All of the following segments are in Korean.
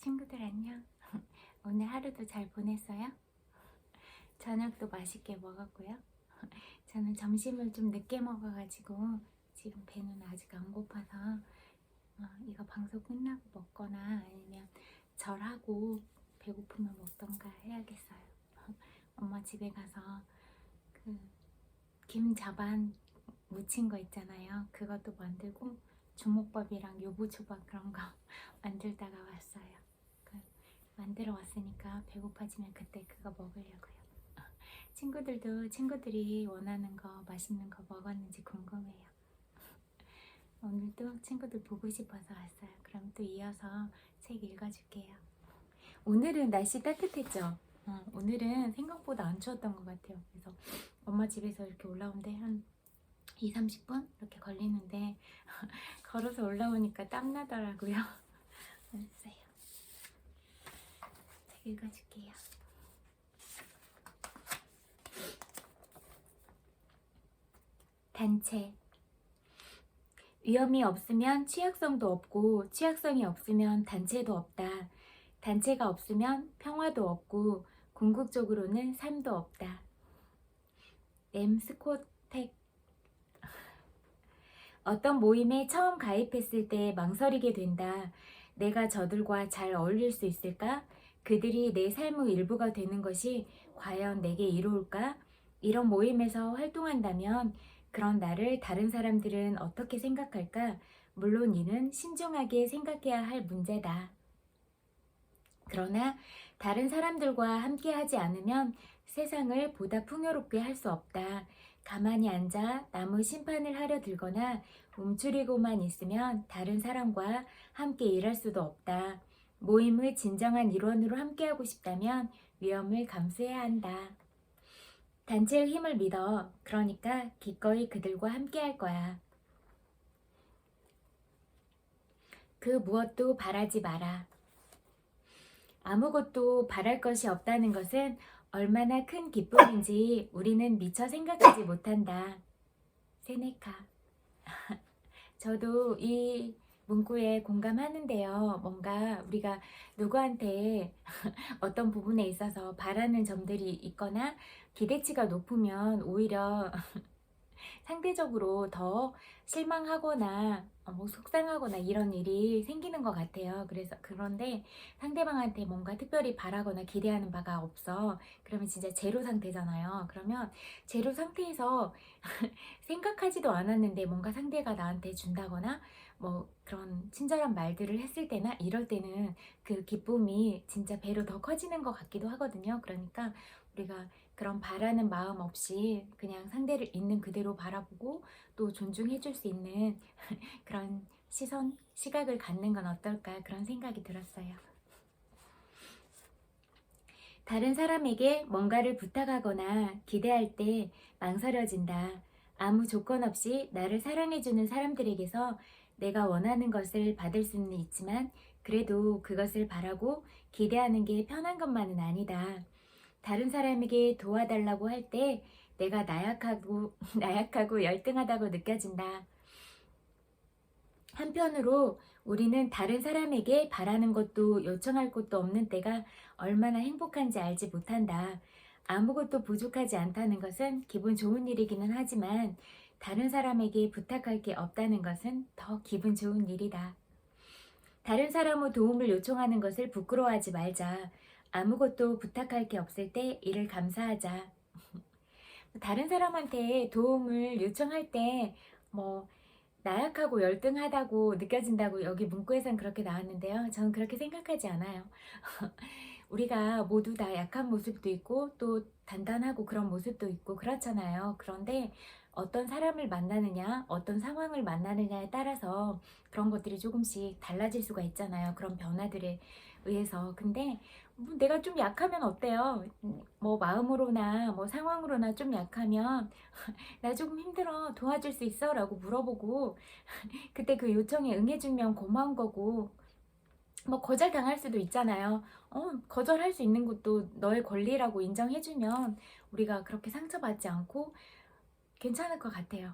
친구들 안녕. 오늘 하루도 잘 보냈어요? 저녁도 맛있게 먹었고요. 저는 점심을 좀 늦게 먹어가지고 지금 배는 아직 안 고파서 이거 방송 끝나고 먹거나 아니면 절하고 배고프면 먹던가 해야겠어요. 엄마 집에 가서 그 김자반 무친 거 있잖아요. 그것도 만들고 주먹밥이랑 요부초밥 그런 거 만들다가 왔어요. 만들어 왔으니까 배고파지면 그때 그거 먹으려고요. 친구들도 친구들이 원하는 거 맛있는 거 먹었는지 궁금해요. 오늘도 친구들 보고 싶어서 왔어요. 그럼 또 이어서 책 읽어줄게요. 오늘은 날씨 따뜻했죠? 오늘은 생각보다 안 추웠던 것 같아요. 그래서 엄마 집에서 이렇게 올라오는데 한 2, 30분 이렇게 걸리는데 걸어서 올라오니까 땀나더라고요. 알았어요. 책 읽어줄게요. 단체. 위험이 없으면 취약성도 없고 취약성이 없으면 단체도 없다. 단체가 없으면 평화도 없고 궁극적으로는 삶도 없다. 램스코텍. 어떤 모임에 처음 가입했을 때 망설이게 된다. 내가 저들과 잘 어울릴 수 있을까? 그들이 내 삶의 일부가 되는 것이 과연 내게 이로울까? 이런 모임에서 활동한다면 그런 나를 다른 사람들은 어떻게 생각할까? 물론 이는 신중하게 생각해야 할 문제다. 그러나 다른 사람들과 함께 하지 않으면 세상을 보다 풍요롭게 할 수 없다. 가만히 앉아 남의 심판을 하려 들거나 움츠리고만 있으면 다른 사람과 함께 일할 수도 없다. 모임의 진정한 일원으로 함께하고 싶다면 위험을 감수해야 한다. 단체의 힘을 믿어. 그러니까 기꺼이 그들과 함께할 거야. 그 무엇도 바라지 마라. 아무것도 바랄 것이 없다는 것은 얼마나 큰 기쁨인지 우리는 미처 생각하지 못한다. 세네카. 저도 이 문구에 공감하는데요. 뭔가 우리가 누구한테 어떤 부분에 있어서 바라는 점들이 있거나 기대치가 높으면 오히려 상대적으로 더 실망하거나 뭐 속상하거나 이런 일이 생기는 것 같아요. 그래서 그런데 상대방한테 뭔가 특별히 바라거나 기대하는 바가 없어. 그러면 진짜 제로 상태잖아요. 그러면 제로 상태에서 생각하지도 않았는데 뭔가 상대가 나한테 준다거나 뭐 그런 친절한 말들을 했을 때나 이럴 때는 그 기쁨이 진짜 배로 더 커지는 것 같기도 하거든요. 그러니까 우리가 그런 바라는 마음 없이 그냥 상대를 있는 그대로 바라보고 또 존중해 줄 수 있는 그런 시선, 시각을 갖는 건 어떨까 그런 생각이 들었어요. 다른 사람에게 뭔가를 부탁하거나 기대할 때 망설여진다. 아무 조건 없이 나를 사랑해주는 사람들에게서 내가 원하는 것을 받을 수는 있지만 그래도 그것을 바라고 기대하는 게 편한 것만은 아니다. 다른 사람에게 도와달라고 할 때 내가 나약하고 나약하고 열등하다고 느껴진다. 한편으로 우리는 다른 사람에게 바라는 것도 요청할 것도 없는 때가 얼마나 행복한지 알지 못한다. 아무것도 부족하지 않다는 것은 기분 좋은 일이기는 하지만 다른 사람에게 부탁할 게 없다는 것은 더 기분 좋은 일이다. 다른 사람의 도움을 요청하는 것을 부끄러워하지 말자. 아무것도 부탁할 게 없을 때 이를 감사하자. 다른 사람한테 도움을 요청할 때 뭐 나약하고 열등하다고 느껴진다고 여기 문구에선 그렇게 나왔는데요. 저는 그렇게 생각하지 않아요. 우리가 모두 다 약한 모습도 있고 또 단단하고 그런 모습도 있고 그렇잖아요. 그런데 어떤 사람을 만나느냐, 어떤 상황을 만나느냐에 따라서 그런 것들이 조금씩 달라질 수가 있잖아요. 그런 변화들에 의해서. 근데 뭐 내가 좀 약하면 어때요? 뭐 마음으로나 뭐 상황으로나 좀 약하면 나 조금 힘들어 도와줄 수 있어? 라고 물어보고 그때 그 요청에 응해주면 고마운 거고 뭐 거절당할 수도 있잖아요. 거절할 수 있는 것도 너의 권리라고 인정해주면 우리가 그렇게 상처받지 않고 괜찮을 것 같아요.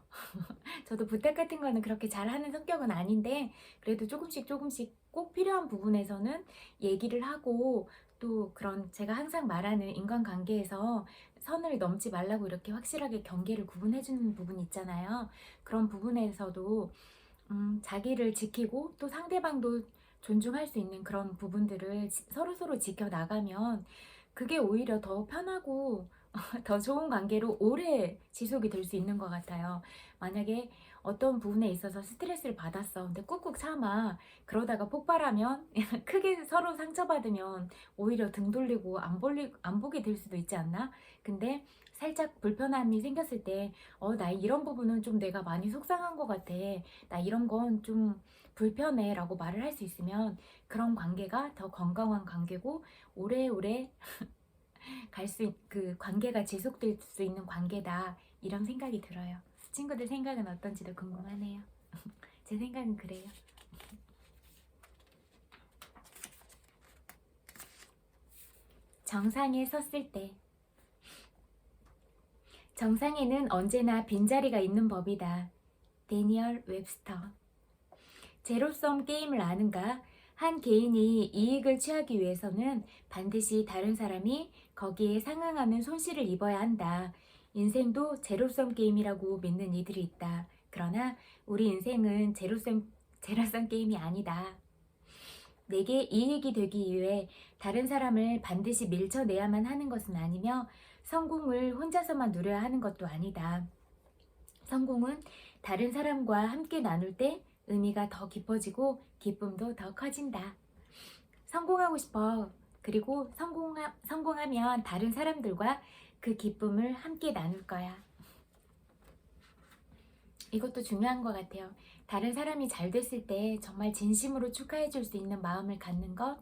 저도 부탁 같은 거는 그렇게 잘하는 성격은 아닌데 그래도 조금씩 조금씩 꼭 필요한 부분에서는 얘기를 하고 또 그런 제가 항상 말하는 인간관계에서 선을 넘지 말라고 이렇게 확실하게 경계를 구분해 주는 부분 있잖아요. 그런 부분에서도 자기를 지키고 또 상대방도 존중할 수 있는 그런 부분들을 서로서로 지켜나가면 그게 오히려 더 편하고 더 좋은 관계로 오래 지속이 될 수 있는 것 같아요. 만약에 어떤 부분에 있어서 스트레스를 받았어. 근데 꾹꾹 참아. 그러다가 폭발하면 크게 서로 상처받으면 오히려 등 돌리고 안 보게 될 수도 있지 않나? 근데 살짝 불편함이 생겼을 때, 나 이런 부분은 좀 내가 많이 속상한 것 같아. 나 이런 건 좀 불편해. 라고 말을 할 수 있으면 그런 관계가 더 건강한 관계고 오래오래 그 관계가 지속될 수 있는 관계다 이런 생각이 들어요. 친구들 생각은 어떤지도 궁금하네요. 제 생각은 그래요. 정상에 섰을 때 정상에는 언제나 빈자리가 있는 법이다. 데니얼 웹스터. 제로섬 게임을 아는가? 한 개인이 이익을 취하기 위해서는 반드시 다른 사람이 거기에 상응하는 손실을 입어야 한다. 인생도 제로섬 게임이라고 믿는 이들이 있다. 그러나 우리 인생은 제로섬 게임이 아니다. 내게 이익이 되기 위해 다른 사람을 반드시 밀쳐내야만 하는 것은 아니며 성공을 혼자서만 누려야 하는 것도 아니다. 성공은 다른 사람과 함께 나눌 때 의미가 더 깊어지고 기쁨도 더 커진다. 성공하고 싶어. 그리고 성공하면 다른 사람들과 그 기쁨을 함께 나눌 거야. 이것도 중요한 것 같아요. 다른 사람이 잘 됐을 때 정말 진심으로 축하해 줄 수 있는 마음을 갖는 것,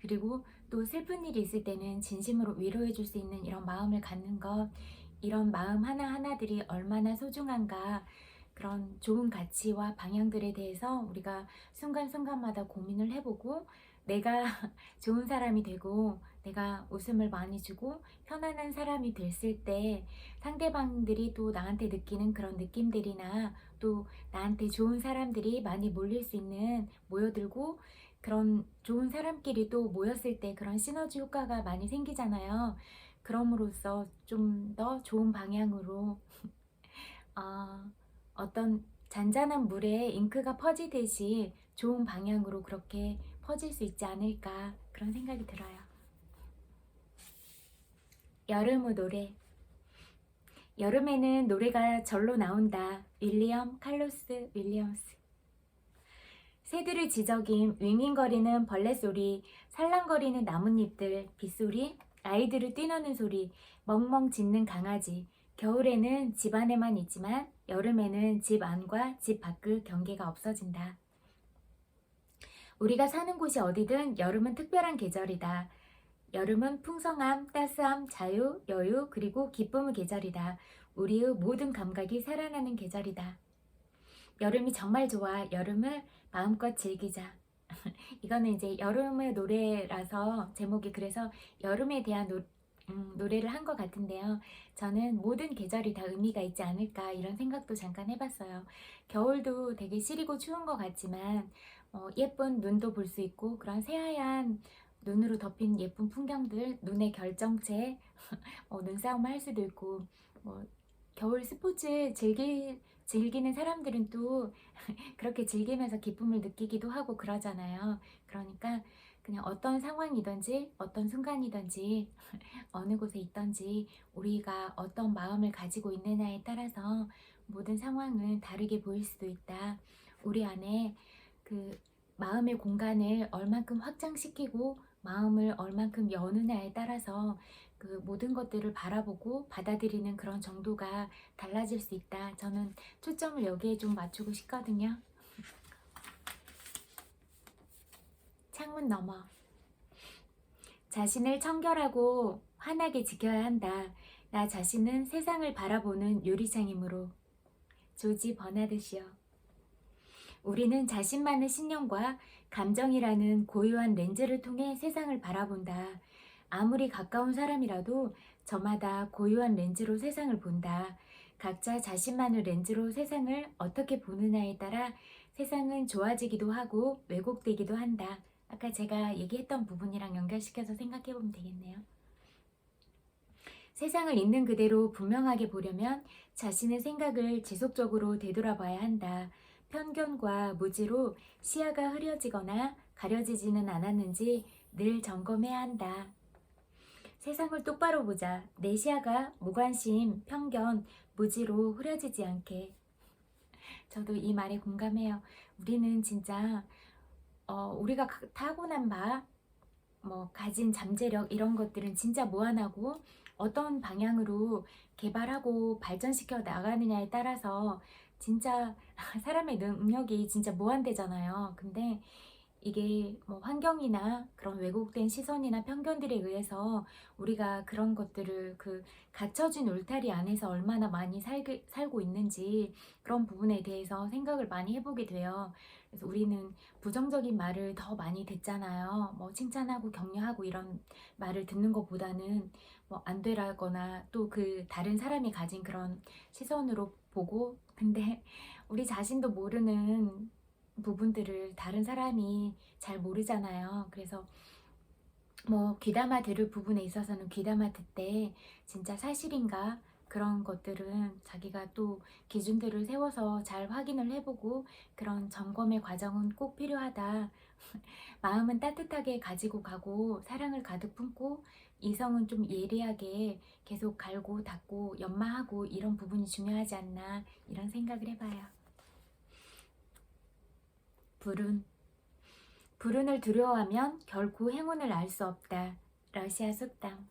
그리고 또 슬픈 일이 있을 때는 진심으로 위로해 줄 수 있는 이런 마음을 갖는 것, 이런 마음 하나하나들이 얼마나 소중한가, 그런 좋은 가치와 방향들에 대해서 우리가 순간순간마다 고민을 해보고 내가 좋은 사람이 되고 내가 웃음을 많이 주고 편안한 사람이 됐을 때 상대방들이 또 나한테 느끼는 그런 느낌들이나 또 나한테 좋은 사람들이 많이 모여들고 그런 좋은 사람끼리 또 모였을 때 그런 시너지 효과가 많이 생기잖아요. 그럼으로써 좀 더 좋은 방향으로 어떤 잔잔한 물에 잉크가 퍼지듯이 좋은 방향으로 그렇게 퍼질 수 있지 않을까 그런 생각이 들어요. 여름의 노래. 여름에는 노래가 절로 나온다. 윌리엄 칼로스 윌리엄스. 새들을 지저긴 윙윙거리는 벌레 소리, 살랑거리는 나뭇잎들, 빗소리, 아이들을 뛰노는 소리, 멍멍 짖는 강아지. 겨울에는 집 안에만 있지만 여름에는 집 안과 집 밖의 경계가 없어진다. 우리가 사는 곳이 어디든 여름은 특별한 계절이다. 여름은 풍성함, 따스함, 자유, 여유, 그리고 기쁨의 계절이다. 우리의 모든 감각이 살아나는 계절이다. 여름이 정말 좋아. 여름을 마음껏 즐기자. 이거는 이제 여름의 노래라서 제목이 그래서 여름에 대한 노래를 한 것 같은데요. 저는 모든 계절이 다 의미가 있지 않을까 이런 생각도 잠깐 해봤어요. 겨울도 되게 시리고 추운 것 같지만 예쁜 눈도 볼 수 있고 그런 새하얀 눈으로 덮인 예쁜 풍경들, 눈의 결정체, 눈싸움을 할 수도 있고 겨울 스포츠 즐기는 사람들은 또 그렇게 즐기면서 기쁨을 느끼기도 하고 그러잖아요. 그러니까 그냥 어떤 상황이든지 어떤 순간이든지 어느 곳에 있든지 우리가 어떤 마음을 가지고 있느냐에 따라서 모든 상황은 다르게 보일 수도 있다. 우리 안에 그 마음의 공간을 얼만큼 확장시키고 마음을 얼만큼 여느냐에 따라서 그 모든 것들을 바라보고 받아들이는 그런 정도가 달라질 수 있다. 저는 초점을 여기에 좀 맞추고 싶거든요. 창문 너머. 자신을 청결하고 환하게 지켜야 한다. 나 자신은 세상을 바라보는 유리창이므로. 조지 버나드시요. 우리는 자신만의 신념과 감정이라는 고유한 렌즈를 통해 세상을 바라본다. 아무리 가까운 사람이라도 저마다 고유한 렌즈로 세상을 본다. 각자 자신만의 렌즈로 세상을 어떻게 보느냐에 따라 세상은 좋아지기도 하고 왜곡되기도 한다. 아까 제가 얘기했던 부분이랑 연결시켜서 생각해 보면 되겠네요. 세상을 있는 그대로 분명하게 보려면 자신의 생각을 지속적으로 되돌아봐야 한다. 편견과 무지로 시야가 흐려지거나 가려지지는 않았는지 늘 점검해야 한다. 세상을 똑바로 보자. 내 시야가 무관심, 편견, 무지로 흐려지지 않게. 저도 이 말에 공감해요. 우리는 진짜 우리가 타고난 바, 가진 잠재력 이런 것들은 진짜 무한하고 어떤 방향으로 개발하고 발전시켜 나가느냐에 따라서 진짜 사람의 능력이 진짜 무한대잖아요. 근데 이게 환경이나 그런 왜곡된 시선이나 편견들에 의해서 우리가 그런 것들을 갇혀진 울타리 안에서 얼마나 많이 살고 있는지 그런 부분에 대해서 생각을 많이 해보게 돼요. 그래서 우리는 부정적인 말을 더 많이 듣잖아요. 칭찬하고 격려하고 이런 말을 듣는 것보다는 안 되라거나 또 다른 사람이 가진 그런 시선으로 보고, 근데 우리 자신도 모르는 부분들을 다른 사람이 잘 모르잖아요. 그래서 귀담아 들을 부분에 있어서는 귀담아 듣되 진짜 사실인가 그런 것들은 자기가 또 기준들을 세워서 잘 확인을 해보고 그런 점검의 과정은 꼭 필요하다. 마음은 따뜻하게 가지고 가고 사랑을 가득 품고 이성은 좀 예리하게 계속 갈고 닦고 연마하고 이런 부분이 중요하지 않나 이런 생각을 해봐요. 불운을 두려워하면 결코 행운을 알 수 없다. 러시아 속담.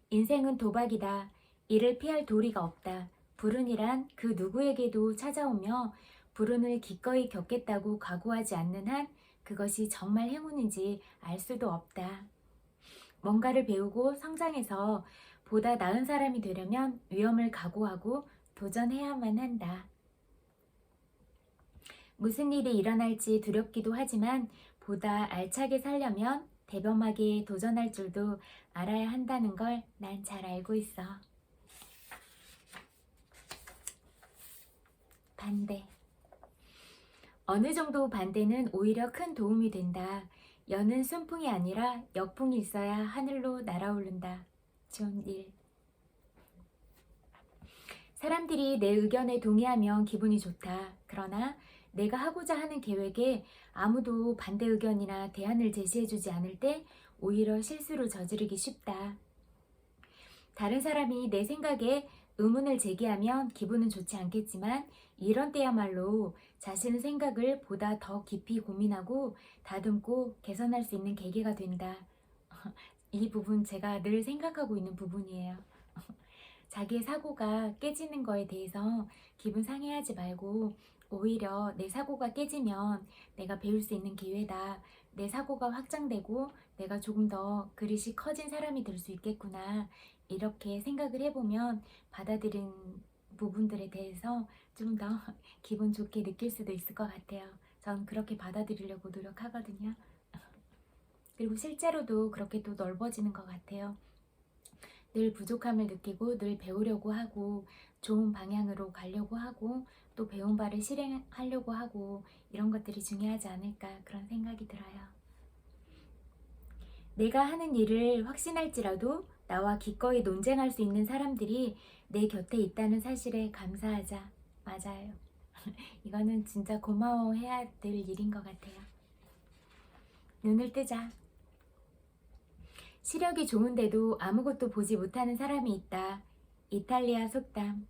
인생은 도박이다. 이를 피할 도리가 없다. 불운이란 그 누구에게도 찾아오며 불운을 기꺼이 겪겠다고 각오하지 않는 한 그것이 정말 행운인지 알 수도 없다. 뭔가를 배우고 성장해서 보다 나은 사람이 되려면 위험을 각오하고 도전해야만 한다. 무슨 일이 일어날지 두렵기도 하지만 보다 알차게 살려면 대범하게 도전할 줄도 알아야 한다는 걸 난 잘 알고 있어. 반대. 어느 정도 반대는 오히려 큰 도움이 된다. 연은 순풍이 아니라 역풍이 있어야 하늘로 날아오른다. 존 일. 사람들이 내 의견에 동의하면 기분이 좋다. 그러나 내가 하고자 하는 계획에 아무도 반대 의견이나 대안을 제시해주지 않을 때 오히려 실수를 저지르기 쉽다. 다른 사람이 내 생각에 의문을 제기하면 기분은 좋지 않겠지만 이런 때야말로 자신의 생각을 보다 더 깊이 고민하고 다듬고 개선할 수 있는 계기가 된다. 이 부분 제가 늘 생각하고 있는 부분이에요. 자기의 사고가 깨지는 거에 대해서 기분 상해하지 말고 오히려 내 사고가 깨지면 내가 배울 수 있는 기회다. 내 사고가 확장되고 내가 조금 더 그릇이 커진 사람이 될 수 있겠구나. 이렇게 생각을 해보면 받아들인 부분들에 대해서 좀 더 기분 좋게 느낄 수도 있을 것 같아요. 전 그렇게 받아들이려고 노력하거든요. 그리고 실제로도 그렇게 또 넓어지는 것 같아요. 늘 부족함을 느끼고 늘 배우려고 하고 좋은 방향으로 가려고 하고 또 배운 바를 실행하려고 하고 이런 것들이 중요하지 않을까 그런 생각이 들어요. 내가 하는 일을 확신할지라도 나와 기꺼이 논쟁할 수 있는 사람들이 내 곁에 있다는 사실에 감사하자. 맞아요. 이거는 진짜 고마워해야 될 일인 것 같아요. 눈을 뜨자. 시력이 좋은데도 아무것도 보지 못하는 사람이 있다. 이탈리아 속담.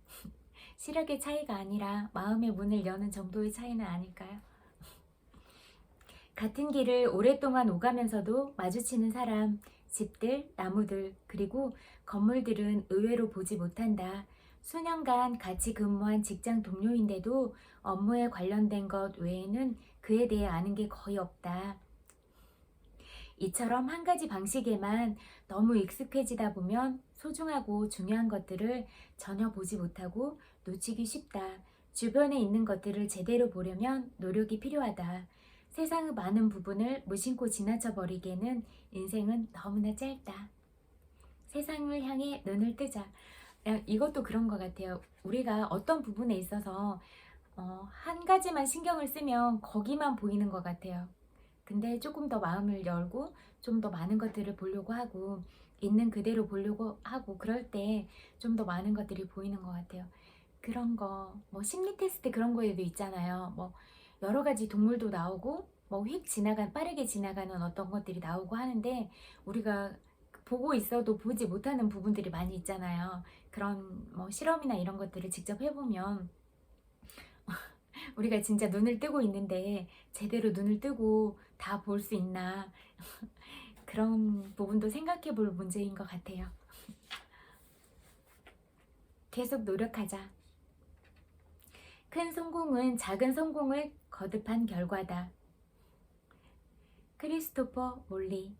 시력의 차이가 아니라 마음의 문을 여는 정도의 차이는 아닐까요? 같은 길을 오랫동안 오가면서도 마주치는 사람, 집들, 나무들, 그리고 건물들은 의외로 보지 못한다. 수년간 같이 근무한 직장 동료인데도 업무에 관련된 것 외에는 그에 대해 아는 게 거의 없다. 이처럼 한 가지 방식에만 너무 익숙해지다 보면 소중하고 중요한 것들을 전혀 보지 못하고 놓치기 쉽다. 주변에 있는 것들을 제대로 보려면 노력이 필요하다. 세상의 많은 부분을 무심코 지나쳐 버리기에는 인생은 너무나 짧다. 세상을 향해 눈을 뜨자. 이것도 그런 것 같아요. 우리가 어떤 부분에 있어서 한 가지만 신경을 쓰면 거기만 보이는 것 같아요. 근데 조금 더 마음을 열고 좀 더 많은 것들을 보려고 하고 있는 그대로 보려고 하고 그럴 때 좀 더 많은 것들이 보이는 것 같아요. 그런 거, 뭐 심리 테스트 그런 거에도 있잖아요. 뭐 여러 가지 동물도 나오고 뭐 휙 지나간 빠르게 지나가는 어떤 것들이 나오고 하는데 우리가 보고 있어도 보지 못하는 부분들이 많이 있잖아요. 그런 뭐 실험이나 이런 것들을 직접 해보면 우리가 진짜 눈을 뜨고 있는데 제대로 눈을 뜨고 다 볼 수 있나 그런 부분도 생각해 볼 문제인 것 같아요. 계속 노력하자. 큰 성공은 작은 성공을 거듭한 결과다. 크리스토퍼 몰리.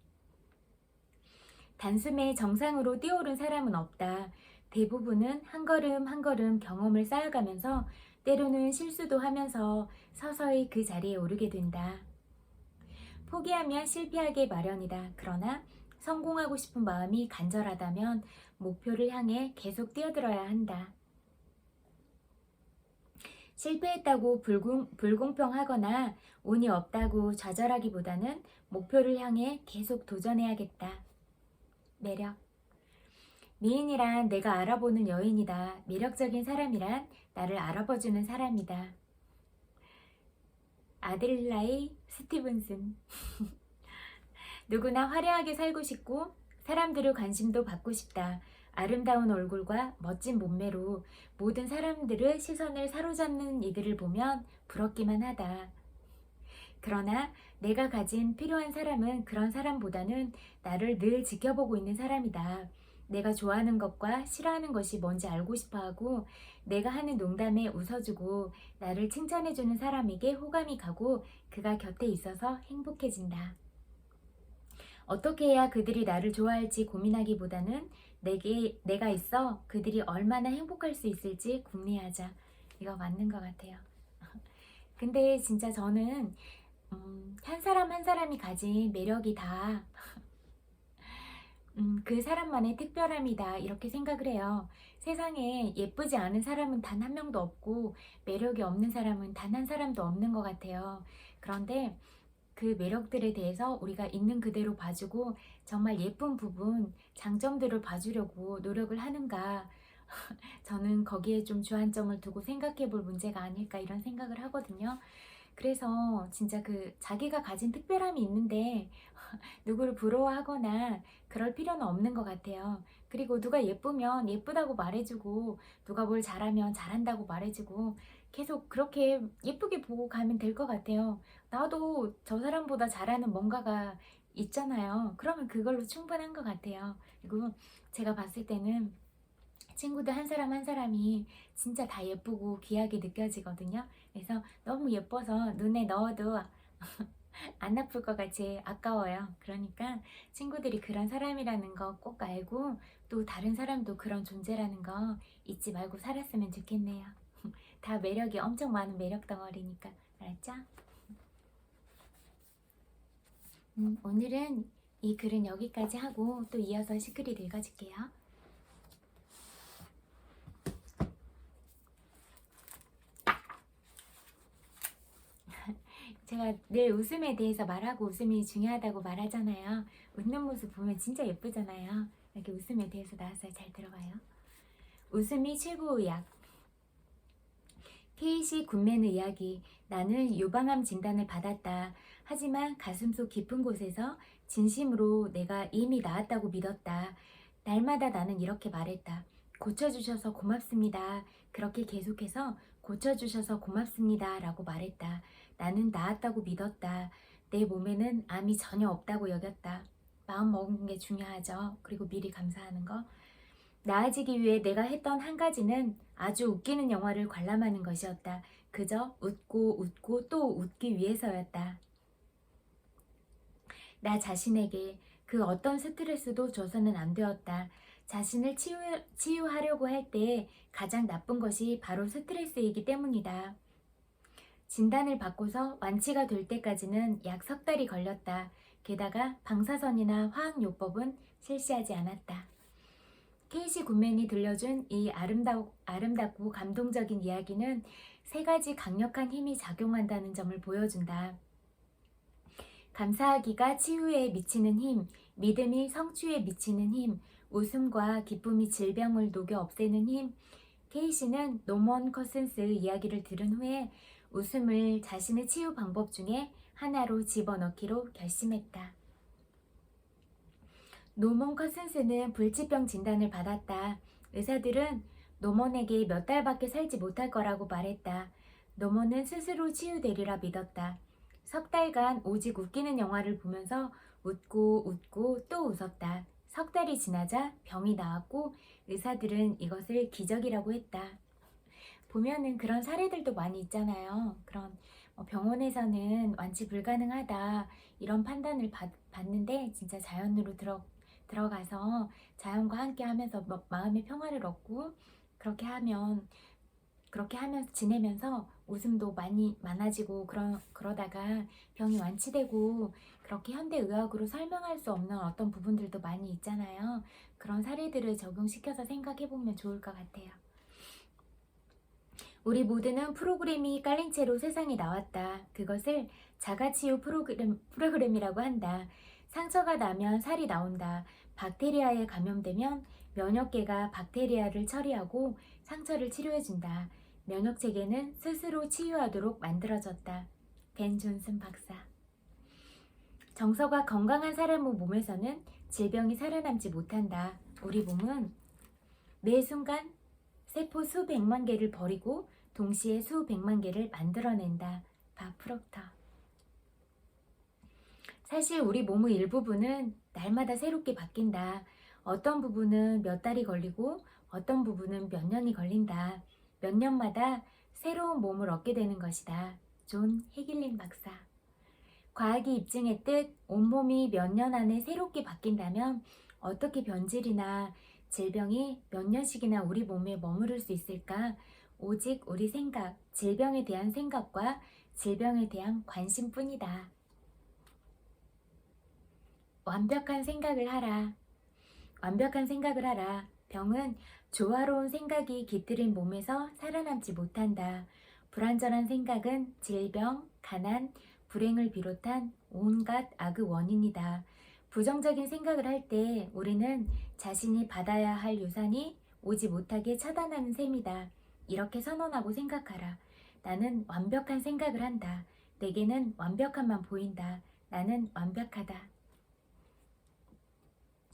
단숨에 정상으로 뛰어오른 사람은 없다. 대부분은 한 걸음 한 걸음 경험을 쌓아가면서 때로는 실수도 하면서 서서히 그 자리에 오르게 된다. 포기하면 실패하기 마련이다. 그러나 성공하고 싶은 마음이 간절하다면 목표를 향해 계속 뛰어들어야 한다. 실패했다고 불공평하거나 운이 없다고 좌절하기보다는 목표를 향해 계속 도전해야겠다. 매력. 미인이란 내가 알아보는 여인이다. 매력적인 사람이란 나를 알아봐주는 사람이다. 아델라이 스티븐슨. 누구나 화려하게 살고 싶고 사람들의 관심도 받고 싶다. 아름다운 얼굴과 멋진 몸매로 모든 사람들의 시선을 사로잡는 이들을 보면 부럽기만 하다. 그러나 내가 가진 필요한 사람은 그런 사람보다는 나를 늘 지켜보고 있는 사람이다. 내가 좋아하는 것과 싫어하는 것이 뭔지 알고 싶어하고 내가 하는 농담에 웃어주고 나를 칭찬해주는 사람에게 호감이 가고 그가 곁에 있어서 행복해진다. 어떻게 해야 그들이 나를 좋아할지 고민하기보다는 내가 있어 그들이 얼마나 행복할 수 있을지 궁리하자. 이거 맞는 것 같아요. 근데 진짜 저는 한 사람 한 사람이 가진 매력이 다 그 사람만의 특별함이다 이렇게 생각을 해요. 세상에 예쁘지 않은 사람은 단 한 명도 없고 매력이 없는 사람은 단 한 사람도 없는 것 같아요. 그런데 그 매력들에 대해서 우리가 있는 그대로 봐주고 정말 예쁜 부분, 장점들을 봐주려고 노력을 하는가 저는 거기에 좀 주안점을 두고 생각해 볼 문제가 아닐까 이런 생각을 하거든요. 그래서 진짜 그 자기가 가진 특별함이 있는데 누구를 부러워하거나 그럴 필요는 없는 것 같아요. 그리고 누가 예쁘면 예쁘다고 말해주고 누가 뭘 잘하면 잘한다고 말해주고 계속 그렇게 예쁘게 보고 가면 될 것 같아요. 나도 저 사람보다 잘하는 뭔가가 있잖아요. 그러면 그걸로 충분한 것 같아요. 그리고 제가 봤을 때는 친구들 한 사람 한 사람이 진짜 다 예쁘고 귀하게 느껴지거든요. 그래서 너무 예뻐서 눈에 넣어도 안 아플 것 같이 아까워요. 그러니까 친구들이 그런 사람이라는 거 꼭 알고 또 다른 사람도 그런 존재라는 거 잊지 말고 살았으면 좋겠네요. 다 매력이 엄청 많은 매력 덩어리니까. 알았죠? 오늘은 이 글은 여기까지 하고 또 이어서 시크릿 읽어줄게요. 제가 늘 웃음에 대해서 말하고 웃음이 중요하다고 말하잖아요. 웃는 모습 보면 진짜 예쁘잖아요. 이렇게 웃음에 대해서 나왔어요. 잘 들어봐요. 웃음이 최고의 약. 케이시 굿맨의 이야기. 나는 유방암 진단을 받았다. 하지만 가슴속 깊은 곳에서 진심으로 내가 이미 나았다고 믿었다. 날마다 나는 이렇게 말했다. 고쳐주셔서 고맙습니다. 그렇게 계속해서 고쳐주셔서 고맙습니다. 라고 말했다. 나는 나았다고 믿었다. 내 몸에는 암이 전혀 없다고 여겼다. 마음 먹은 게 중요하죠. 그리고 미리 감사하는 거. 나아지기 위해 내가 했던 한 가지는 아주 웃기는 영화를 관람하는 것이었다. 그저 웃고 웃고 또 웃기 위해서였다. 나 자신에게 그 어떤 스트레스도 줘서는 안 되었다. 자신을 치유하려고 할 때 가장 나쁜 것이 바로 스트레스이기 때문이다. 진단을 받고서 완치가 될 때까지는 약 3달이 걸렸다. 게다가 방사선이나 화학요법은 실시하지 않았다. 케이시 굿맨이 들려준 이 아름답고 감동적인 이야기는 세 가지 강력한 힘이 작용한다는 점을 보여준다. 감사하기가 치유에 미치는 힘, 믿음이 성취에 미치는 힘, 웃음과 기쁨이 질병을 녹여 없애는 힘. 케이시는 노먼 커슨스 이야기를 들은 후에 웃음을 자신의 치유 방법 중에 하나로 집어넣기로 결심했다. 노먼 커슨스는 불치병 진단을 받았다. 의사들은 노먼에게 몇 달밖에 살지 못할 거라고 말했다. 노먼은 스스로 치유되리라 믿었다. 석 달간 오직 웃기는 영화를 보면서 웃고 또 웃었다. 석 달이 지나자 병이 나았고 의사들은 이것을 기적이라고 했다. 보면은 그런 사례들도 많이 있잖아요. 그런 병원에서는 완치 불가능하다 이런 판단을 받는데 진짜 자연으로 들어가서 자연과 함께 하면서 마음의 평화를 얻고 그렇게 하면서 지내면서 웃음도 많아지고 그러다가 병이 완치되고 그렇게 현대의학으로 설명할 수 없는 어떤 부분들도 많이 있잖아요. 그런 사례들을 적용시켜서 생각해보면 좋을 것 같아요. 우리 모두는 프로그램이 깔린 채로 세상에 나왔다. 그것을 자가치유 프로그램이라고 한다. 상처가 나면 살이 나온다. 박테리아에 감염되면 면역계가 박테리아를 처리하고 상처를 치료해준다. 면역체계는 스스로 치유하도록 만들어졌다. 벤 존슨 박사. 정서가 건강한 사람의 몸에서는 질병이 살아남지 못한다. 우리 몸은 매 순간 세포 수백만 개를 버리고 동시에 수백만 개를 만들어낸다. 밥 프록터. 사실 우리 몸의 일부분은 날마다 새롭게 바뀐다. 어떤 부분은 몇 달이 걸리고 어떤 부분은 몇 년이 걸린다. 몇 년마다 새로운 몸을 얻게 되는 것이다. 존 해길린 박사. 과학이 입증했듯 온몸이 몇 년 안에 새롭게 바뀐다면 어떻게 변질이나 질병이 몇 년씩이나 우리 몸에 머무를 수 있을까? 오직 우리 생각, 질병에 대한 생각과 질병에 대한 관심뿐이다. 완벽한 생각을 하라. 완벽한 생각을 하라. 병은 조화로운 생각이 깃들인 몸에서 살아남지 못한다. 불완전한 생각은 질병, 가난, 불행을 비롯한 온갖 악의 원인이다. 부정적인 생각을 할 때 우리는 자신이 받아야 할 유산이 오지 못하게 차단하는 셈이다. 이렇게 선언하고 생각하라. 나는 완벽한 생각을 한다. 내게는 완벽함만 보인다. 나는 완벽하다.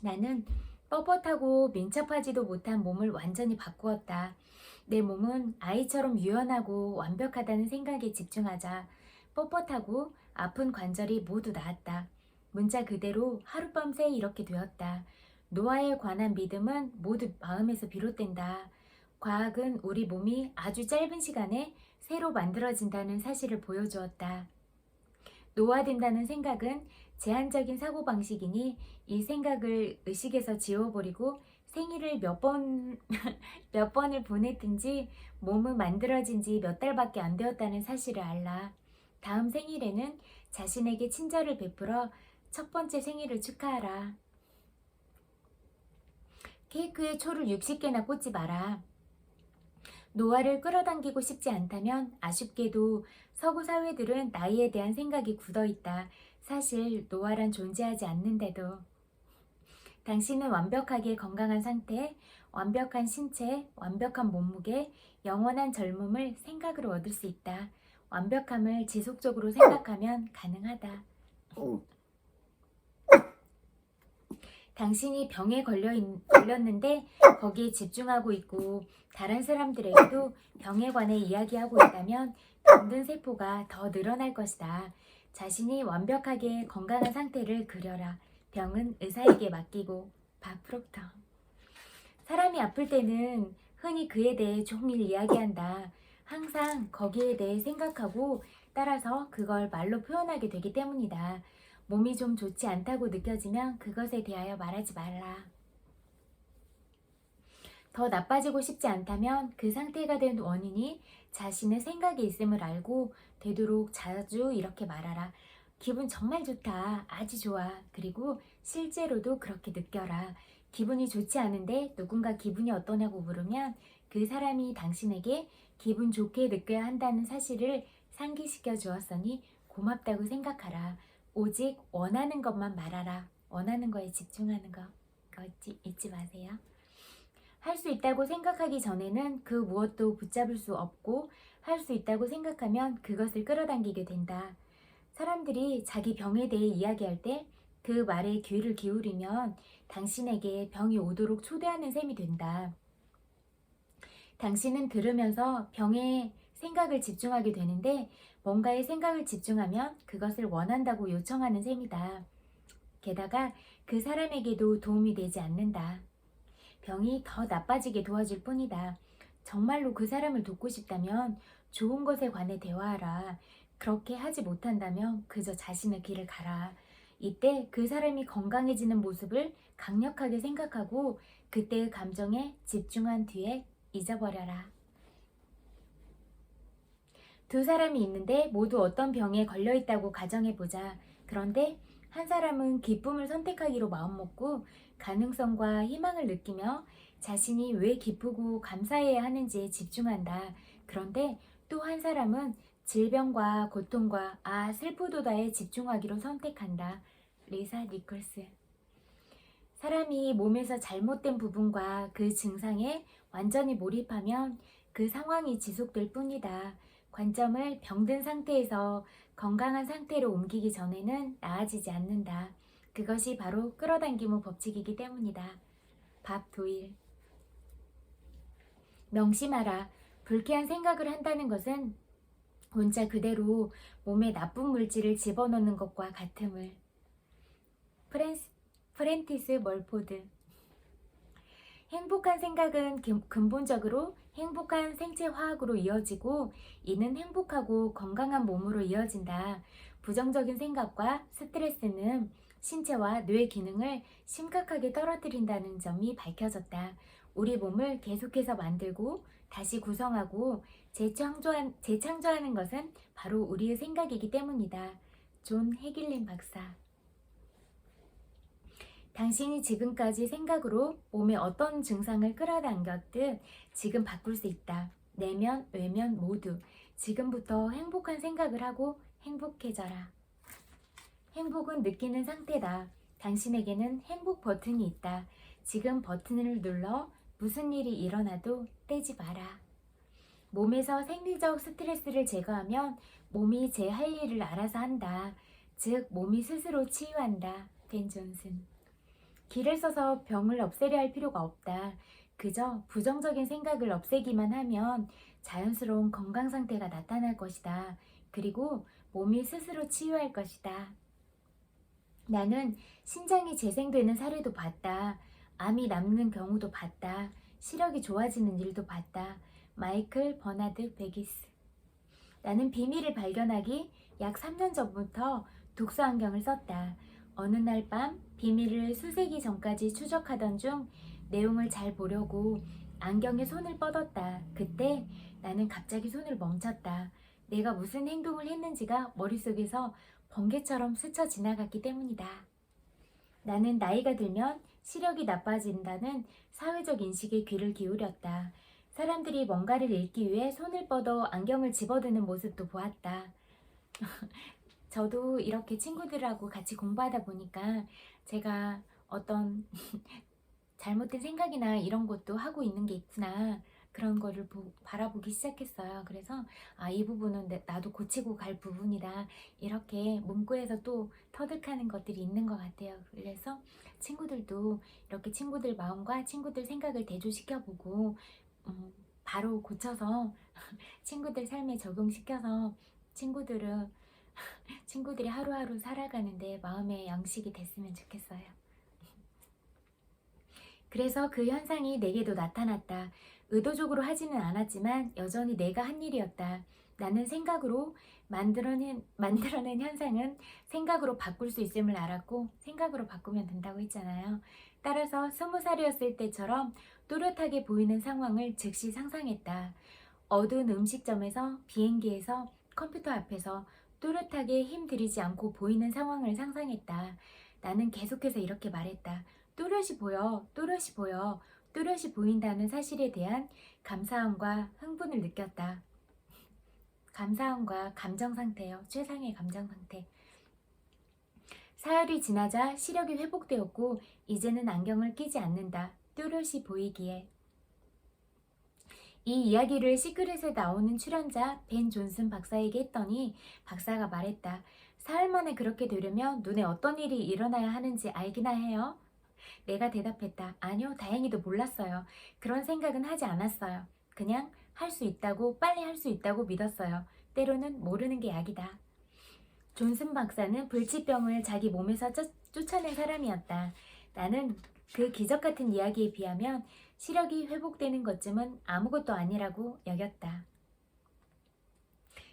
나는 뻣뻣하고 민첩하지도 못한 몸을 완전히 바꾸었다. 내 몸은 아이처럼 유연하고 완벽하다는 생각에 집중하자 뻣뻣하고 아픈 관절이 모두 나았다. 문자 그대로 하룻밤새 이렇게 되었다. 노화에 관한 믿음은 모두 마음에서 비롯된다. 과학은 우리 몸이 아주 짧은 시간에 새로 만들어진다는 사실을 보여주었다. 노화된다는 생각은 제한적인 사고방식이니 이 생각을 의식에서 지워버리고 생일을 몇 번을 보냈든지 몸은 만들어진 지 몇 달밖에 안 되었다는 사실을 알라. 다음 생일에는 자신에게 친절을 베풀어 첫 번째 생일을 축하하라. 케이크에 초를 60개나 꽂지 마라. 노화를 끌어당기고 싶지 않다면 아쉽게도 서구 사회들은 나이에 대한 생각이 굳어있다. 사실 노화란 존재하지 않는데도. 당신은 완벽하게 건강한 상태, 완벽한 신체, 완벽한 몸무게, 영원한 젊음을 생각으로 얻을 수 있다. 완벽함을 지속적으로 생각하면 가능하다. 당신이 병에 걸렸는데 거기에 집중하고 있고 다른 사람들에게도 병에 관해 이야기하고 있다면 병든 세포가 더 늘어날 것이다. 자신이 완벽하게 건강한 상태를 그려라. 병은 의사에게 맡기고. 밥 프록터. 사람이 아플 때는 흔히 그에 대해 종일 이야기한다. 항상 거기에 대해 생각하고 따라서 그걸 말로 표현하게 되기 때문이다. 몸이 좀 좋지 않다고 느껴지면 그것에 대하여 말하지 말라. 더 나빠지고 싶지 않다면 그 상태가 된 원인이 자신의 생각에 있음을 알고 되도록 자주 이렇게 말하라. 기분 정말 좋다. 아주 좋아. 그리고 실제로도 그렇게 느껴라. 기분이 좋지 않은데 누군가 기분이 어떠냐고 물으면 그 사람이 당신에게 기분 좋게 느껴야 한다는 사실을 상기시켜 주었으니 고맙다고 생각하라. 오직 원하는 것만 말하라. 원하는 거에 집중하는 거. 그거 잊지 마세요. 할 수 있다고 생각하기 전에는 그 무엇도 붙잡을 수 없고 할 수 있다고 생각하면 그것을 끌어당기게 된다. 사람들이 자기 병에 대해 이야기할 때 그 말에 귀를 기울이면 당신에게 병이 오도록 초대하는 셈이 된다. 당신은 들으면서 병에 생각을 집중하게 되는데 뭔가에 생각을 집중하면 그것을 원한다고 요청하는 셈이다. 게다가 그 사람에게도 도움이 되지 않는다. 병이 더 나빠지게 도와줄 뿐이다. 정말로 그 사람을 돕고 싶다면 좋은 것에 관해 대화하라. 그렇게 하지 못한다면 그저 자신의 길을 가라. 이때 그 사람이 건강해지는 모습을 강력하게 생각하고 그때의 감정에 집중한 뒤에 잊어버려라. 두 사람이 있는데 모두 어떤 병에 걸려있다고 가정해보자. 그런데 한 사람은 기쁨을 선택하기로 마음먹고 가능성과 희망을 느끼며 자신이 왜 기쁘고 감사해야 하는지에 집중한다. 그런데 또 한 사람은 질병과 고통과 슬프도다에 집중하기로 선택한다. 리사 니콜스. 사람이 몸에서 잘못된 부분과 그 증상에 완전히 몰입하면 그 상황이 지속될 뿐이다. 관점을 병든 상태에서 건강한 상태로 옮기기 전에는 나아지지 않는다. 그것이 바로 끌어당김의 법칙이기 때문이다. 밥 도일. 명심하라. 불쾌한 생각을 한다는 것은 혼자 그대로 몸에 나쁜 물질을 집어넣는 것과 같음을. 프렌티스 멀포드. 행복한 생각은 근본적으로 행복한 생체 화학으로 이어지고 이는 행복하고 건강한 몸으로 이어진다. 부정적인 생각과 스트레스는 신체와 뇌 기능을 심각하게 떨어뜨린다는 점이 밝혀졌다. 우리 몸을 계속해서 만들고 다시 구성하고 재창조하는 것은 바로 우리의 생각이기 때문이다. 존 해길린 박사. 당신이 지금까지 생각으로 몸에 어떤 증상을 끌어당겼든 지금 바꿀 수 있다. 내면, 외면 모두 지금부터 행복한 생각을 하고 행복해져라. 행복은 느끼는 상태다. 당신에게는 행복 버튼이 있다. 지금 버튼을 눌러 무슨 일이 일어나도 떼지 마라. 몸에서 생리적 스트레스를 제거하면 몸이 제 할 일을 알아서 한다. 즉 몸이 스스로 치유한다. 벤 존슨. 길을 써서 병을 없애려 할 필요가 없다. 그저 부정적인 생각을 없애기만 하면 자연스러운 건강 상태가 나타날 것이다. 그리고 몸이 스스로 치유할 것이다. 나는 신장이 재생되는 사례도 봤다. 암이 남는 경우도 봤다. 시력이 좋아지는 일도 봤다. 마이클 버나드 베기스. 나는 비밀을 발견하기 약 3년 전부터 독서 안경을 썼다. 어느 날 밤 비밀을 수세기 전까지 추적하던 중 내용을 잘 보려고 안경에 손을 뻗었다. 그때 나는 갑자기 손을 멈췄다. 내가 무슨 행동을 했는지가 머릿속에서 번개처럼 스쳐 지나갔기 때문이다. 나는 나이가 들면 시력이 나빠진다는 사회적 인식에 귀를 기울였다. 사람들이 뭔가를 읽기 위해 손을 뻗어 안경을 집어드는 모습도 보았다. 저도 이렇게 친구들하고 같이 공부하다 보니까 제가 어떤 잘못된 생각이나 이런 것도 하고 있는 게 있구나, 그런 거를 바라보기 시작했어요. 그래서 이 부분은 나도 고치고 갈 부분이다, 이렇게 문구에서 또 터득하는 것들이 있는 것 같아요. 그래서 친구들도 이렇게 친구들 마음과 친구들 생각을 대조시켜보고 바로 고쳐서 친구들 삶에 적용시켜서 친구들이 하루하루 살아가는데 마음의 양식이 됐으면 좋겠어요. 그래서 그 현상이 내게도 나타났다. 의도적으로 하지는 않았지만 여전히 내가 한 일이었다. 나는 생각으로 만들어낸 현상은 생각으로 바꿀 수 있음을 알았고 생각으로 바꾸면 된다고 했잖아요. 따라서 20살이었을 때처럼 또렷하게 보이는 상황을 즉시 상상했다. 어두운 음식점에서, 비행기에서, 컴퓨터 앞에서 또렷하게 힘들이지 않고 보이는 상황을 상상했다. 나는 계속해서 이렇게 말했다. 또렷이 보여, 또렷이 보여, 또렷이 보인다는 사실에 대한 감사함과 흥분을 느꼈다. 감사함과 감정 상태요. 최상의 감정 상태. 사흘이 지나자 시력이 회복되었고 이제는 안경을 끼지 않는다. 또렷이 보이기에. 이 이야기를 시크릿에 나오는 출연자 벤 존슨 박사에게 했더니 박사가 말했다. 사흘 만에 그렇게 되려면 눈에 어떤 일이 일어나야 하는지 알기나 해요? 내가 대답했다. 아니요, 다행히도 몰랐어요. 그런 생각은 하지 않았어요. 그냥 할 수 있다고, 빨리 할 수 있다고 믿었어요. 때로는 모르는 게 약이다. 존슨 박사는 불치병을 자기 몸에서 쫓아낸 사람이었다. 나는 그 기적 같은 이야기에 비하면 시력이 회복되는 것쯤은 아무것도 아니라고 여겼다.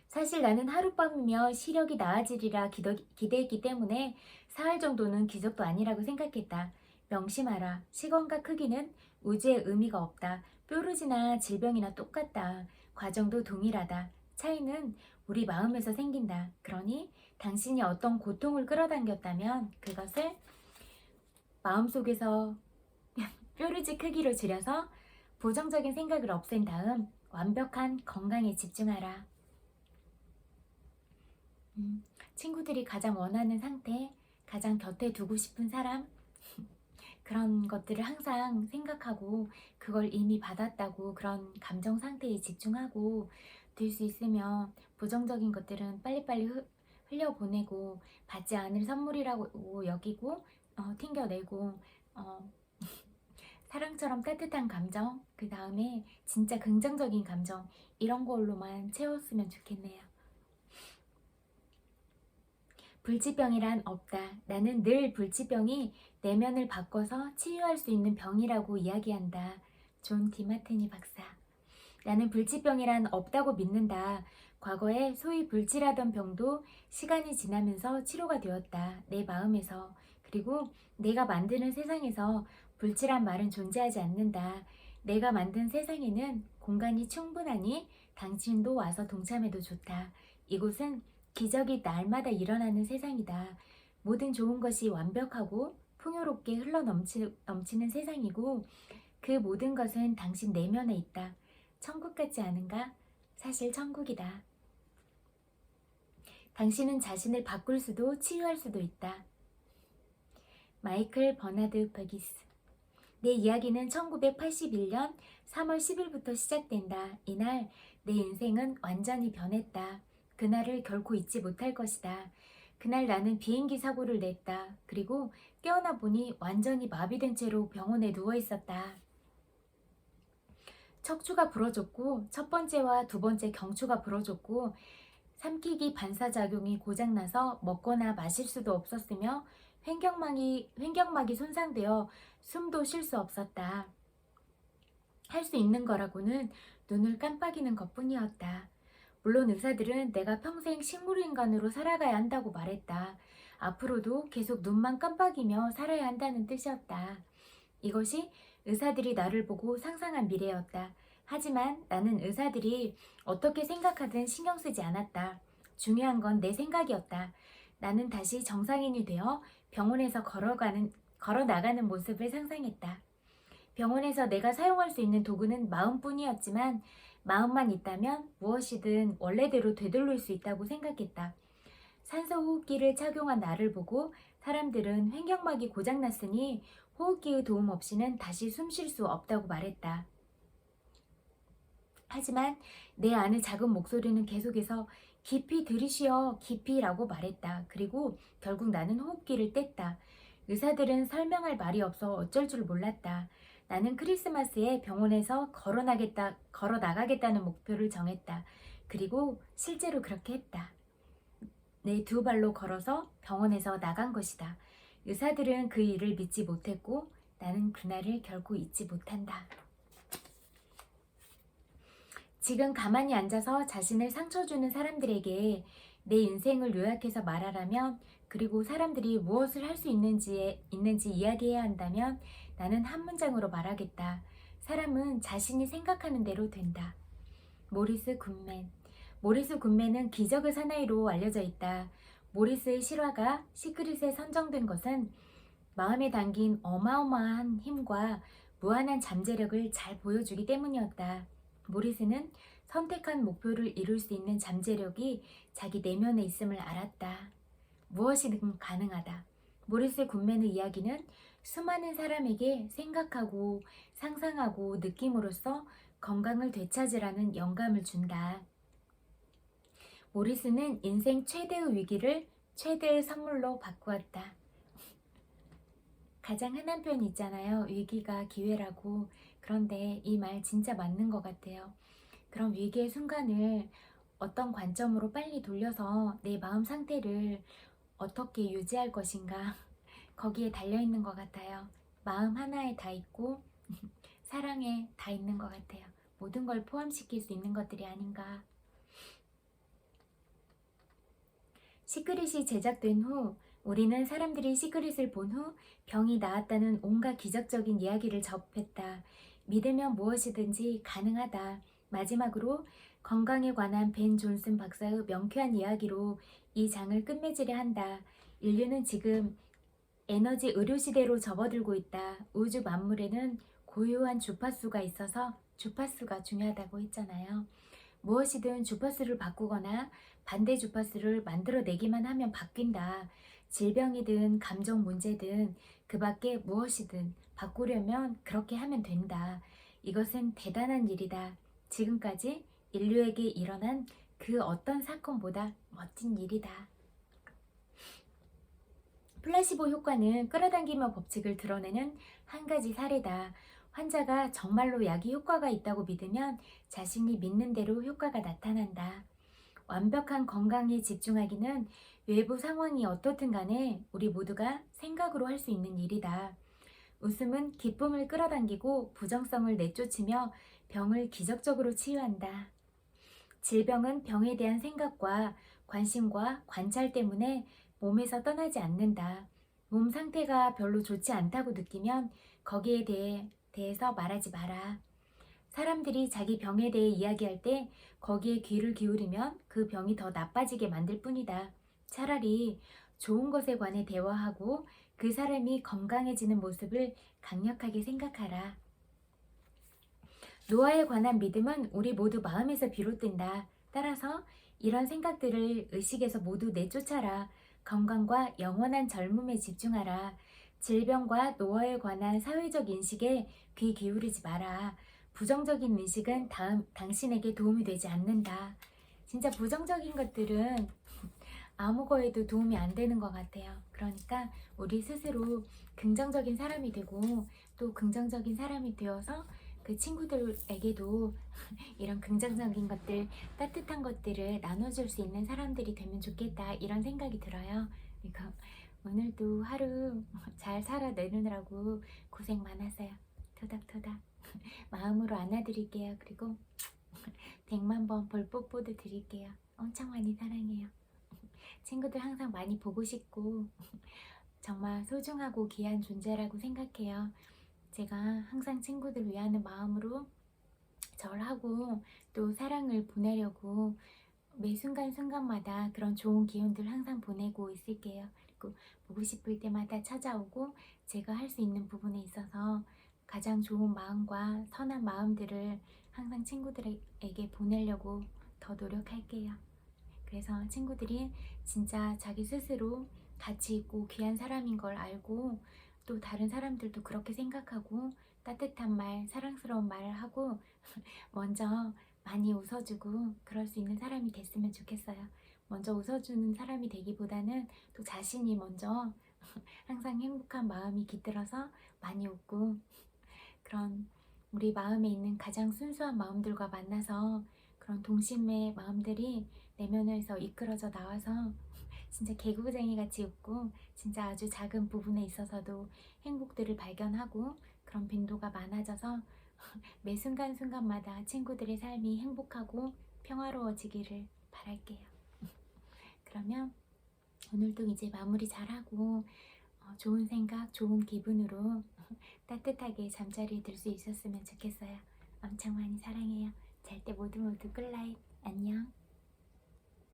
사실 나는 하룻밤이면 시력이 나아지리라 기대했기 때문에 사흘 정도는 기적도 아니라고 생각했다. 명심하라. 시간과 크기는 우주의 의미가 없다. 뾰루지나 질병이나 똑같다. 과정도 동일하다. 차이는 우리 마음에서 생긴다. 그러니 당신이 어떤 고통을 끌어당겼다면 그것을 마음속에서 뾰루지 크기로 줄여서 부정적인 생각을 없앤 다음 완벽한 건강에 집중하라. 친구들이 가장 원하는 상태, 가장 곁에 두고 싶은 사람, 그런 것들을 항상 생각하고 그걸 이미 받았다고 그런 감정 상태에 집중하고 될 수 있으면 부정적인 것들은 빨리빨리 흘려보내고 받지 않을 선물이라고 여기고 튕겨내고 사랑처럼 따뜻한 감정, 그 다음에 진짜 긍정적인 감정, 이런 걸로만 채웠으면 좋겠네요. 불치병이란 없다. 나는 늘 불치병이 내면을 바꿔서 치유할 수 있는 병이라고 이야기한다. 존 디마테니 박사. 나는 불치병이란 없다고 믿는다. 과거에 소위 불치라던 병도 시간이 지나면서 치료가 되었다. 내 마음에서. 그리고 내가 만드는 세상에서 불치란 말은 존재하지 않는다. 내가 만든 세상에는 공간이 충분하니 당신도 와서 동참해도 좋다. 이곳은 기적이 날마다 일어나는 세상이다. 모든 좋은 것이 완벽하고 풍요롭게 넘치는 세상이고 그 모든 것은 당신 내면에 있다. 천국 같지 않은가? 사실 천국이다. 당신은 자신을 바꿀 수도 치유할 수도 있다. 마이클 버나드 버기스. 내 이야기는 1981년 3월 10일부터 시작된다. 이날 내 인생은 완전히 변했다. 그날을 결코 잊지 못할 것이다. 그날 나는 비행기 사고를 냈다. 그리고 깨어나 보니 완전히 마비된 채로 병원에 누워 있었다. 척추가 부러졌고 첫 번째와 두 번째 경추가 부러졌고 삼키기 반사작용이 고장나서 먹거나 마실 수도 없었으며 횡격막이 손상되어 숨도 쉴 수 없었다. 할 수 있는 거라고는 눈을 깜빡이는 것뿐이었다. 물론 의사들은 내가 평생 식물인간으로 살아가야 한다고 말했다. 앞으로도 계속 눈만 깜빡이며 살아야 한다는 뜻이었다. 이것이 의사들이 나를 보고 상상한 미래였다. 하지만 나는 의사들이 어떻게 생각하든 신경 쓰지 않았다. 중요한 건 내 생각이었다. 나는 다시 정상인이 되어 병원에서 걸어 나가는 모습을 상상했다. 병원에서 내가 사용할 수 있는 도구는 마음뿐이었지만 마음만 있다면 무엇이든 원래대로 되돌릴 수 있다고 생각했다. 산소호흡기를 착용한 나를 보고 사람들은 횡격막이 고장났으니 호흡기의 도움 없이는 다시 숨 쉴 수 없다고 말했다. 하지만 내 안의 작은 목소리는 계속해서 깊이 들이쉬어 깊이라고 말했다. 그리고 결국 나는 호흡기를 뗐다. 의사들은 설명할 말이 없어 어쩔 줄 몰랐다. 나는 크리스마스에 병원에서 걸어 나가겠다는 목표를 정했다. 그리고 실제로 그렇게 했다. 내 두 발로 걸어서 병원에서 나간 것이다. 의사들은 그 일을 믿지 못했고 나는 그날을 결코 잊지 못한다. 지금 가만히 앉아서 자신을 상처 주는 사람들에게 내 인생을 요약해서 말하라면, 그리고 사람들이 무엇을 할 수 있는지 이야기해야 한다면 나는 한 문장으로 말하겠다. 사람은 자신이 생각하는 대로 된다. 모리스 굿맨. 모리스 굿맨은 기적의 사나이로 알려져 있다. 모리스의 실화가 시크릿에 선정된 것은 마음에 담긴 어마어마한 힘과 무한한 잠재력을 잘 보여주기 때문이었다. 모리스는 선택한 목표를 이룰 수 있는 잠재력이 자기 내면에 있음을 알았다. 무엇이든 가능하다. 모리스 굿맨의 이야기는 수많은 사람에게 생각하고 상상하고 느낌으로써 건강을 되찾으라는 영감을 준다. 모리스는 인생 최대의 위기를 최대의 선물로 바꾸었다. 가장 흔한 표현 있잖아요. 위기가 기회라고. 그런데 이 말 진짜 맞는 것 같아요. 그런 위기의 순간을 어떤 관점으로 빨리 돌려서 내 마음 상태를 어떻게 유지할 것인가 거기에 달려있는 것 같아요. 마음 하나에 다 있고 사랑에 다 있는 것 같아요. 모든 걸 포함시킬 수 있는 것들이 아닌가. 시크릿이 제작된 후 우리는 사람들이 시크릿을 본 후 병이 나았다는 온갖 기적적인 이야기를 접했다. 믿으면 무엇이든지 가능하다. 마지막으로 건강에 관한 벤 존슨 박사의 명쾌한 이야기로 이 장을 끝맺으려 한다. 인류는 지금 에너지 의료시대로 접어들고 있다. 우주 만물에는 고유한 주파수가 있어서 주파수가 중요하다고 했잖아요. 무엇이든 주파수를 바꾸거나 반대 주파수를 만들어내기만 하면 바뀐다. 질병이든 감정 문제든 그 밖에 무엇이든 바꾸려면 그렇게 하면 된다. 이것은 대단한 일이다. 지금까지 인류에게 일어난 그 어떤 사건보다 멋진 일이다. 플라시보 효과는 끌어당기며 법칙을 드러내는 한 가지 사례다. 환자가 정말로 약이 효과가 있다고 믿으면 자신이 믿는 대로 효과가 나타난다. 완벽한 건강에 집중하기는 외부 상황이 어떻든 간에 우리 모두가 생각으로 할 수 있는 일이다. 웃음은 기쁨을 끌어당기고 부정성을 내쫓으며 병을 기적적으로 치유한다. 질병은 병에 대한 생각과 관심과 관찰 때문에 몸에서 떠나지 않는다. 몸 상태가 별로 좋지 않다고 느끼면 거기에 대해서 말하지 마라. 사람들이 자기 병에 대해 이야기할 때 거기에 귀를 기울이면 그 병이 더 나빠지게 만들 뿐이다. 차라리 좋은 것에 관해 대화하고 그 사람이 건강해지는 모습을 강력하게 생각하라. 노화에 관한 믿음은 우리 모두 마음에서 비롯된다. 따라서 이런 생각들을 의식에서 모두 내쫓아라. 건강과 영원한 젊음에 집중하라. 질병과 노화에 관한 사회적 인식에 귀 기울이지 마라. 부정적인 인식은 당신에게 도움이 되지 않는다. 진짜 부정적인 것들은 아무 거에도 도움이 안 되는 것 같아요. 그러니까 우리 스스로 긍정적인 사람이 되고 또 긍정적인 사람이 되어서 그 친구들에게도 이런 긍정적인 것들, 따뜻한 것들을 나눠줄 수 있는 사람들이 되면 좋겠다 이런 생각이 들어요. 그러니까 오늘도 하루 잘 살아내느라고 고생 많았어요. 토닥토닥 마음으로 안아드릴게요. 그리고 100만 번 볼뽀뽀도 드릴게요. 엄청 많이 사랑해요. 친구들 항상 많이 보고 싶고 정말 소중하고 귀한 존재라고 생각해요. 제가 항상 친구들 위하는 마음으로 절하고 또 사랑을 보내려고 매 순간순간마다 그런 좋은 기운들 항상 보내고 있을게요. 그리고 보고 싶을 때마다 찾아오고 제가 할 수 있는 부분에 있어서 가장 좋은 마음과 선한 마음들을 항상 친구들에게 보내려고 더 노력할게요. 그래서 친구들이 진짜 자기 스스로 가치 있고 귀한 사람인 걸 알고 또 다른 사람들도 그렇게 생각하고 따뜻한 말, 사랑스러운 말을 하고 먼저 많이 웃어주고 그럴 수 있는 사람이 됐으면 좋겠어요. 먼저 웃어주는 사람이 되기보다는 또 자신이 먼저 항상 행복한 마음이 깃들어서 많이 웃고 그런 우리 마음에 있는 가장 순수한 마음들과 만나서 그런 동심의 마음들이 내면에서 이끌어져 나와서 진짜 개구쟁이 같이 웃고 진짜 아주 작은 부분에 있어서도 행복들을 발견하고 그런 빈도가 많아져서 매 순간순간마다 친구들의 삶이 행복하고 평화로워지기를 바랄게요. 그러면 오늘도 이제 마무리 잘하고 좋은 생각, 좋은 기분으로 따뜻하게 잠자리에 들 수 있었으면 좋겠어요. 엄청 많이 사랑해요. 잘 때 모두 모두 굿나잇. 안녕.